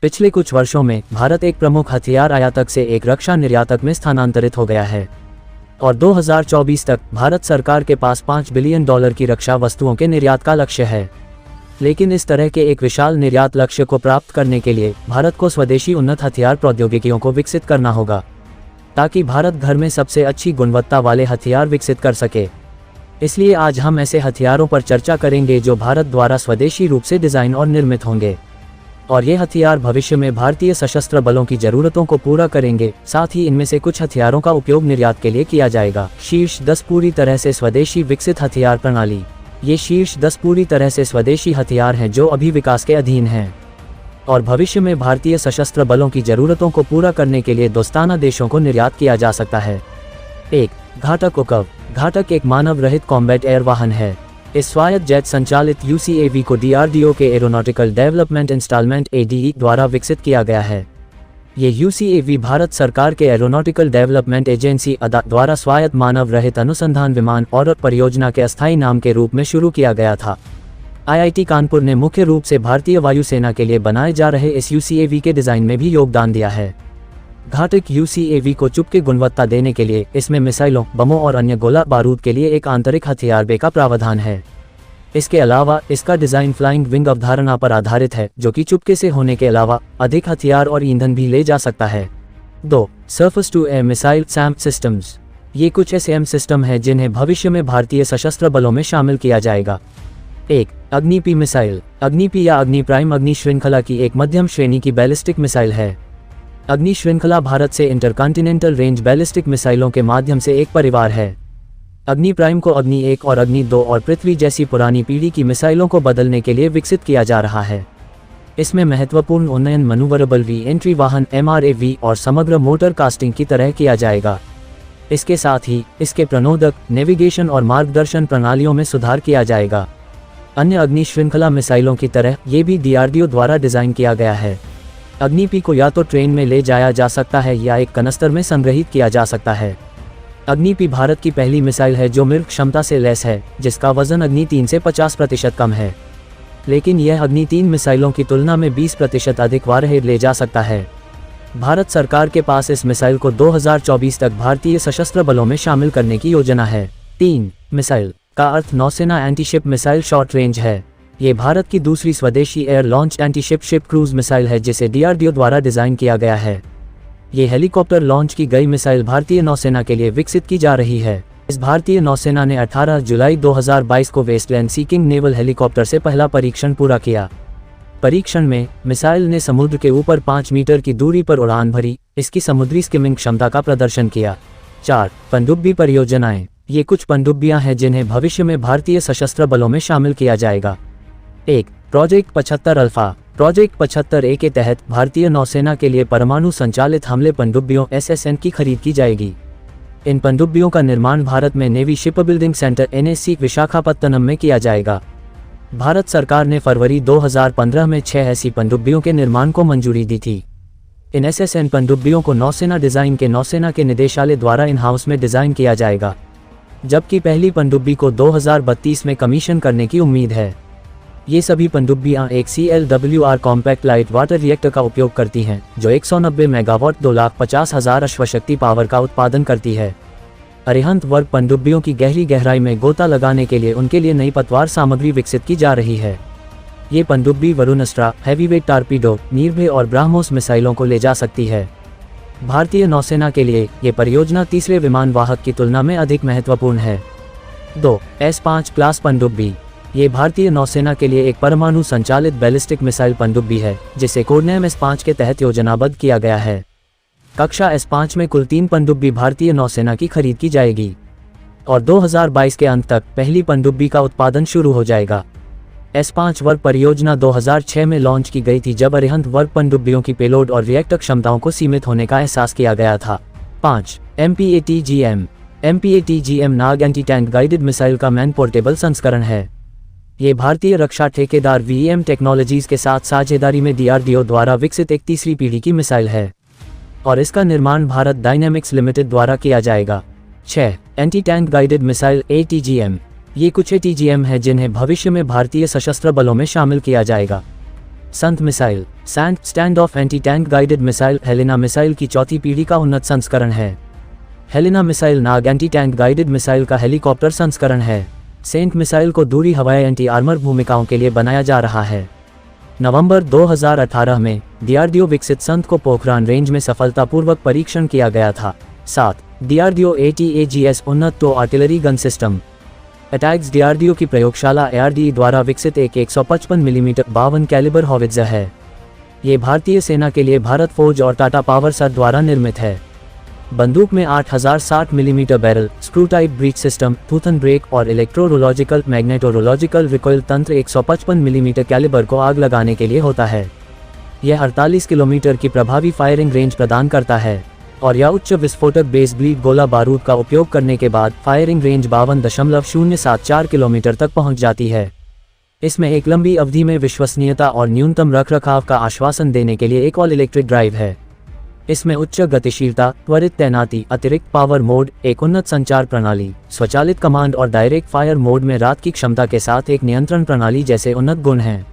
पिछले कुछ वर्षों में भारत एक प्रमुख हथियार आयातक से एक रक्षा निर्यातक में स्थानांतरित हो गया है और 2024 तक भारत सरकार के पास $5 बिलियन की रक्षा वस्तुओं के निर्यात का लक्ष्य है। लेकिन इस तरह के एक विशाल निर्यात लक्ष्य को प्राप्त करने के लिए भारत को स्वदेशी उन्नत हथियार प्रौद्योगिकियों को विकसित करना होगा, ताकि भारत घर में सबसे अच्छी गुणवत्ता वाले हथियार विकसित कर सके। इसलिए आज हम ऐसे हथियारों पर चर्चा करेंगे जो भारत द्वारा स्वदेशी रूप से डिज़ाइन और निर्मित होंगे, और ये हथियार भविष्य में भारतीय सशस्त्र बलों की ज़रूरतों को पूरा करेंगे। साथ ही इनमें से कुछ हथियारों का उपयोग निर्यात के लिए किया जाएगा। शीर्ष 10 पूरी तरह से स्वदेशी विकसित हथियार प्रणाली। ये शीर्ष 10 पूरी तरह से स्वदेशी हथियार हैं जो अभी विकास के अधीन हैं और भविष्य में भारतीय सशस्त्र बलों की ज़रूरतों को पूरा करने के लिए दोस्ताना देशों को निर्यात किया जा सकता है। 1. घाटक उकव। घाटक एक मानव रहित कॉम्बैट एयर वाहन है। इस स्वायत्त जेट संचालित UCAV को DRDO के एरोनॉटिकल डेवलपमेंट इंस्टॉलमेंट ADE द्वारा विकसित किया गया है। ये UCAV भारत सरकार के एरोनॉटिकल डेवलपमेंट एजेंसी ADA द्वारा स्वायत्त मानव रहित अनुसंधान विमान और परियोजना के अस्थायी नाम के रूप में शुरू किया गया था। IIT कानपुर ने मुख्य रूप से भारतीय वायुसेना के लिए बनाए जा रहे इस UCAV के डिज़ाइन में भी योगदान दिया है। घातक UCAV को चुपके गुणवत्ता देने के लिए इसमें मिसाइलों, बमों और अन्य गोला बारूद के लिए एक आंतरिक हथियार बे का प्रावधान है। इसके अलावा इसका डिज़ाइन फ्लाइंग विंग अवधारणा पर आधारित है, जो कि चुपके से होने के अलावा अधिक हथियार और ईंधन भी ले जा सकता है। 2. Surface to air missile SAM systems. ये कुछ SAM सिस्टम हैं जिन्हें भविष्य में भारतीय सशस्त्र बलों में शामिल किया जाएगा। 1. अग्नि-P मिसाइल। अग्नि-P या अग्नि प्राइम अग्नि श्रृंखला की एक मध्यम श्रेणी की बैलिस्टिक मिसाइल है। अग्नि श्रृंखला भारत से इंटरकॉन्टिनेंटल रेंज बैलिस्टिक मिसाइलों के माध्यम से एक परिवार है। अग्नि प्राइम को अग्नि 1 और अग्नि 2 और पृथ्वी जैसी पुरानी पीढ़ी की मिसाइलों को बदलने के लिए विकसित किया जा रहा है। इसमें महत्वपूर्ण उन्नयन मनूवरेबल री-एंट्री वाहन MRAV और समग्र मोटर कास्टिंग की तरह किया जाएगा। इसके साथ ही इसके प्रणोदक, नेविगेशन और मार्गदर्शन प्रणालियों में सुधार किया जाएगा। अन्य अग्नि श्रृंखला मिसाइलों की तरह ये भी DRDO द्वारा डिज़ाइन किया गया है। अग्नि-P को या तो ट्रेन में ले जाया जा सकता है या एक कनस्तर में संग्रहित किया जा सकता है। अग्नि-P भारत की पहली मिसाइल है जो मिल्क क्षमता से लैस है, जिसका वजन अग्नि-3 से 50% कम है, लेकिन यह अग्नि-3 मिसाइलों की तुलना में 20% अधिक वारहेड ले जा सकता है। भारत सरकार के पास इस मिसाइल को 2024 तक भारतीय सशस्त्र बलों में शामिल करने की योजना है। 3. मिसाइल का अर्थ नौसेना एंटीशिप मिसाइल शॉर्ट रेंज है। ये भारत की दूसरी स्वदेशी air launch antiship ship cruise missile है जिसे DRDO द्वारा डिज़ाइन किया गया है। ये हेलीकॉप्टर लॉन्च की गई मिसाइल भारतीय नौसेना के लिए विकसित की जा रही है। इस भारतीय नौसेना ने 18 जुलाई 2022 को वेस्टलैंड सीकिंग नेवल हेलीकॉप्टर से पहला परीक्षण पूरा किया। परीक्षण में मिसाइल ने समुद्र के ऊपर 5 मीटर की दूरी पर उड़ान भरी, इसकी समुद्री स्किमिंग क्षमता का प्रदर्शन किया। 4. पनडुब्बी परियोजनाएं। ये कुछ पनडुब्बियां हैं जिन्हें भविष्य में भारतीय सशस्त्र बलों में शामिल किया जाएगा। 1. Project 75 alpha. प्रोजेक्ट 75A के तहत भारतीय नौसेना के लिए परमाणु संचालित हमले पनडुब्बियों SSN की खरीद की जाएगी। इन पनडुब्बियों का निर्माण भारत में navy ship building centre NSC Visakhapatnam में किया जाएगा। भारत सरकार ने फरवरी 2015 में 6 ऐसी पनडुब्बियों के निर्माण को मंजूरी दी थी। इन SSN पनडुब्बियों को नौसेना डिज़ाइन के नौसेना के निदेशालय द्वारा इन हाउस में डिज़ाइन किया जाएगा, जबकि पहली पनडुब्बी को 2032 में कमीशन करने की उम्मीद है। ये सभी पनडुब्बियां एक CLWR compact light water reactor का उपयोग करती हैं, जो 190 मेगावाट 2,50,000 अश्वशक्ति पावर का उत्पादन करती है। अरिहंत वर्ग पनडुब्बियों की गहरी गहराई में गोता लगाने के लिए उनके लिए नई पतवार सामग्री विकसित की जा रही है। ये पनडुब्बी वरुणस्त्र, हैवीवेट टारपीडो, निर्भय और ब्राह्मोस मिसाइलों को ले जा सकती है। भारतीय नौसेना के लिए ये परियोजना तीसरे विमान वाहक की तुलना में अधिक महत्वपूर्ण है। 2. S5 क्लास पनडुब्बी। ये भारतीय नौसेना के लिए एक परमाणु संचालित बैलिस्टिक मिसाइल पनडुब्बी है, जिसे कोडनेम S5 के तहत योजनाबद्ध किया गया है। कक्षा S5 में कुल 3 पनडुब्बी भारतीय नौसेना की खरीद की जाएगी और 2022 के अंत तक पहली पनडुब्बी का उत्पादन शुरू हो जाएगा। S5 वर्ग परियोजना 2006 में लॉन्च की गई थी, जब अरिहंत वर्ग पनडुब्बियों की पेलोड और रिएक्टर क्षमताओं को सीमित होने का एहसास किया गया था। 5. MPATGM। MPATGM नाग एंटी टैंक गाइडेड मिसाइल का मैन पोर्टेबल संस्करण है। ये भारतीय रक्षा ठेकेदार VEM टेक्नोलॉजीज के साथ साझेदारी में DRDO द्वारा विकसित एक तीसरी पीढ़ी की मिसाइल है और इसका निर्माण भारत डायनेमिक्स लिमिटेड द्वारा किया जाएगा। 6. Anti tank guided missile ATGM। ये कुछ ATGM है जिन्हें भविष्य में भारतीय सशस्त्र बलों में शामिल किया जाएगा। संत missile stand of anti tank guided missile Helena missile की चौथी पीढ़ी का उन्नत संस्करण है। हेलेना मिसाइल नाग एंटी टैंक गाइडेड मिसाइल का हेलीकॉप्टर संस्करण है। सेंट मिसाइल को दूरी हवाई एंटी आर्मर भूमिकाओं के लिए बनाया जा रहा है। नवंबर 2018 में डीआरडीओ विकसित संत को पोखरान रेंज में सफलतापूर्वक परीक्षण किया गया था। 7 डीआरडीओ ATAGS उन्नत tow artillery gun system ATAGS DRDO की प्रयोगशाला ARDE द्वारा विकसित एक 155 मिलीमीटर 52 कैलिबर हॉवित्ज़र है। ये भारतीय सेना के लिए भारत फौज और टाटा पावर सर द्वारा निर्मित है। बंदूक में 8060 millimetre barrel, screw type breach system, थूथन ब्रेक और इलेक्ट्रोरोलॉजिकल मैग्नेटोरोलॉजिकल रिकॉइल तंत्र 155 मिलीमीटर कैलिबर को आग लगाने के लिए होता है। यह 48 किलोमीटर की प्रभावी फायरिंग रेंज प्रदान करता है और यह उच्च विस्फोटक बेस ब्लीड गोला बारूद का उपयोग करने के बाद फायरिंग रेंज 52.074 किलोमीटर तक पहुंच जाती है। इसमें एक लंबी अवधि में विश्वसनीयता और न्यूनतम रखरखाव का आश्वासन देने के लिए एक ऑल इलेक्ट्रिक ड्राइव है। इसमें उच्च गतिशीलता, त्वरित तैनाती, अतिरिक्त पावर मोड, एक उन्नत संचार प्रणाली, स्वचालित कमांड और डायरेक्ट फायर मोड में रात की क्षमता के साथ एक नियंत्रण प्रणाली जैसे उन्नत गुण हैं।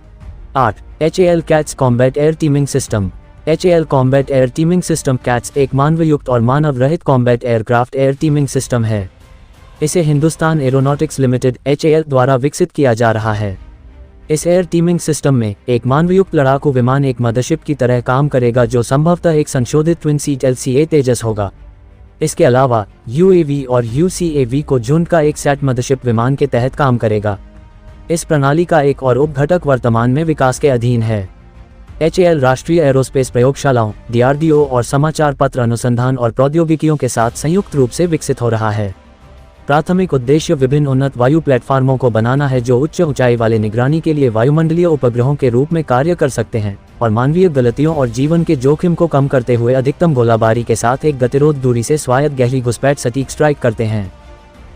8 HAL cats combat air teeming system HAL combat air teeming system cats एक मानवयुक्त और मानव रहित combat aircraft air teeming system है। इसे हिंदुस्तान एरोनॉटिक्स लिमिटेड HAL द्वारा विकसित किया जा रहा है। इस एयर टीमिंग सिस्टम में एक मानवयुक्त लड़ाकू विमान एक मदरशिप की तरह काम करेगा जो संभवतः एक संशोधित ट्विन सीट LCA तेजस होगा। इसके अलावा UAV और UCAV को झुंड का एक सेट मदरशिप विमान के तहत काम करेगा। इस प्रणाली का एक और उपघटक वर्तमान में विकास के अधीन है। HAL राष्ट्रीय एरोस्पेस प्रयोगशालाओं, DRDO और समाचार पत्र अनुसंधान और प्रौद्योगिकियों के साथ संयुक्त रूप से विकसित हो रहा है। प्राथमिक उद्देश्य विभिन्न उन्नत वायु प्लेटफार्मों को बनाना है जो उच्च ऊंचाई वाले निगरानी के लिए वायुमंडलीय उपग्रहों के रूप में कार्य कर सकते हैं और मानवीय गलतियों और जीवन के जोखिम को कम करते हुए अधिकतम गोलाबारी के साथ एक गतिरोध दूरी से स्वायत्त गहरी घुसपैठ सटीक स्ट्राइक करते हैं।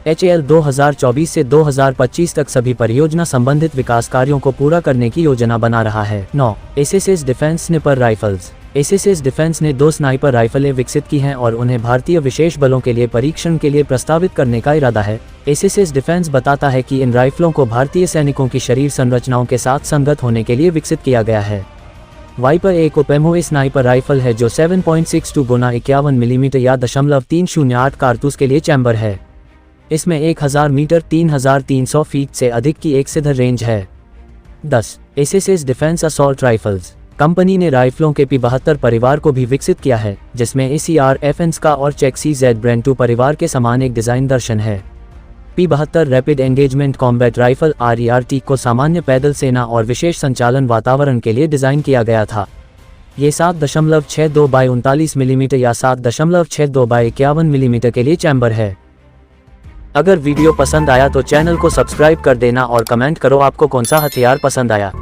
HAL 2024 से 2025 तक सभी परियोजना संबंधित विकास कार्यों को पूरा करने की योजना बना रहा है। 9 SSS defence sniper rifles SSS defence ने 2 स्नाइपर राइफलें विकसित की हैं और उन्हें भारतीय विशेष बलों के लिए परीक्षण के लिए प्रस्तावित करने का इरादा है। SSS डिफेंस बताता है कि इन राइफलों को भारतीय सैनिकों की शरीर संरचनाओं के साथ संगत होने के लिए विकसित किया गया है। वाइपर एक उपएमओ स्नाइपर राइफल है जो 7.62 × 51 मिलीमीटर या 0.308 कारतूस के लिए चैम्बर है। इसमें 1000 मीटर 3300 फीट से अधिक की एक सिधर रेंज है। 10 SSS defence assault rifles company ने राइफलों के P72 परिवार को भी विकसित किया है जिसमें ACR FNS का और चेक CZ ब्रेन 2 परिवार के समान एक डिज़ाइन दर्शन है। P72 rapid engagement combat rifle RERT को सामान्य पैदल सेना और विशेष संचालन वातावरण के लिए डिज़ाइन किया गया था। ये 7.62 बाई 39 मिलीमीटर या 7.62 बाई 51 मिलीमीटर के लिए चैम्बर है। अगर वीडियो पसंद आया तो चैनल को सब्सक्राइब कर देना और कमेंट करो आपको कौन सा हथियार पसंद आया।